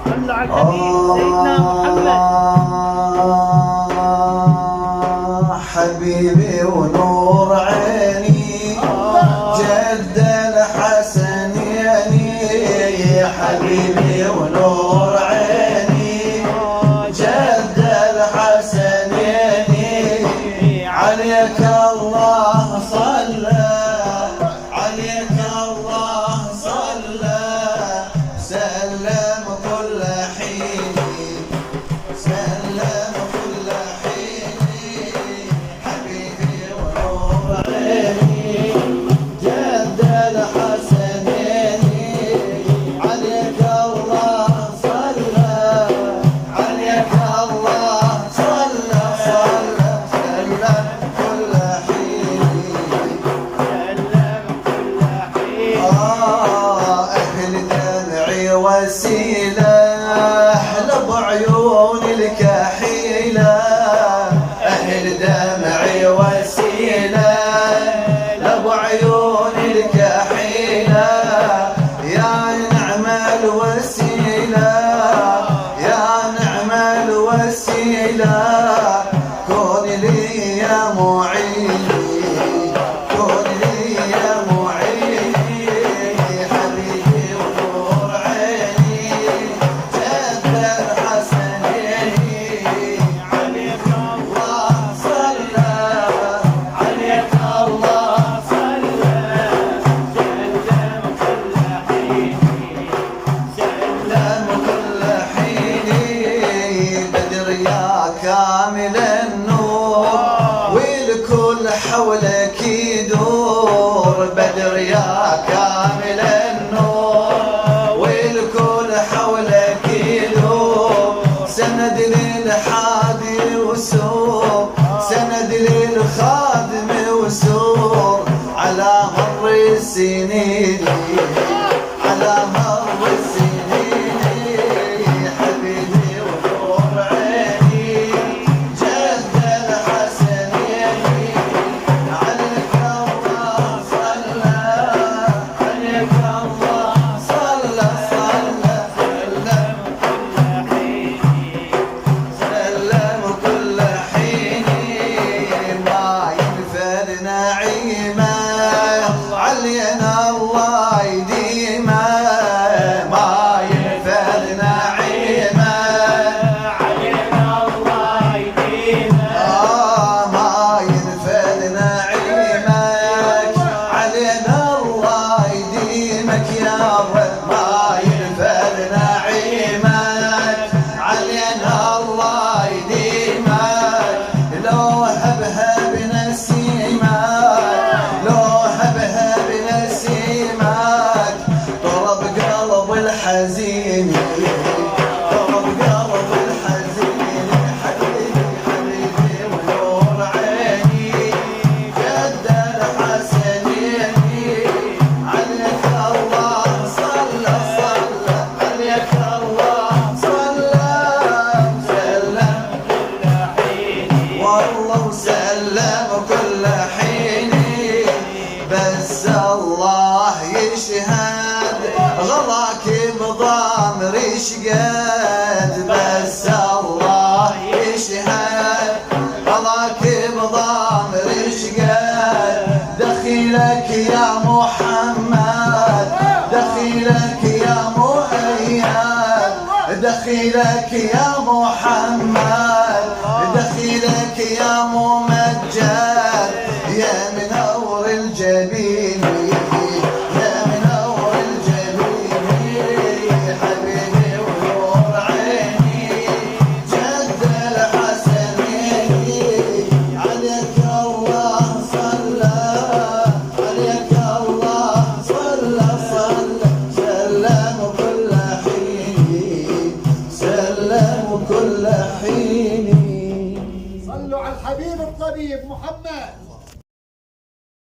صلوا على الحبيب سيدنا محمد. حبيبي ونور عيني جد الحسنيني، حبيبي ونور عيني جد الحسنيني، عليك الله صلى، عليك الله صلى، سلم كل حين، سلم كل حين، حبيبي ونور عيني جد الحسنين، عليك الله صلى، عليك الله صلى، صلى سلم كل حين، سلم كل حين. أهل دمعي وسيلة بعيون الكحيلة، أهل دمعي وسيلة بعيون الكحيلة، يا نعم الوسيلة، يا نعم الوسيلة، كون لي يا معيني، كون لي يا معيني، حبيبي ونور عيني جد الحسنين، عليك الله صلى، عليك الله صلى، سلم كل حين، سلم كل حين، بدر يا كامل النور والكل حولك يدور، بدر يا كامل النور والكل حولك يدور، سند للحادي وسور، سند للخادم وسور، على مر السنين، على مر السنين، حبيبي ونور عيني جد الحسنين، عليك الله صلى، عليك الله صلى، صلى سلم كل حين. سلم كل حين، ما ينفد نعيمه علينا الله يديمه، ما ينفد نعيمه علينا الله يديمه. ما ينفد نعيمك علينا الله يديمك يا رب، ما ينفد نعيمك علينا الله يديمك، لو هبها بنسيمك، لو هبها بنسيمك، طرب قلب الحزين، طرب قلب الحزين، حبيبي حبيبي ونور عيني جد الحسنين، عليك الله صلى، صلى عليك الله صلى، سلم كل حين. والله وسلم كل حين، بس الله يشهد غلاك بضامر شقد، بس الله يشهد غلاك بضامر شقد، دخيلك يا محمد، دخيلك يا مؤيد، دخيلك يا محمد، دخيلك يا ممجد، يا منور الجبين، يا منور الجبين، حبيبي ونور عيني جد الحسنين، عليك الله صلى، عليك الله صلى، صلى سلم كل حين، سلم كل حين. صلوا على الحبيب الطبيب محمد.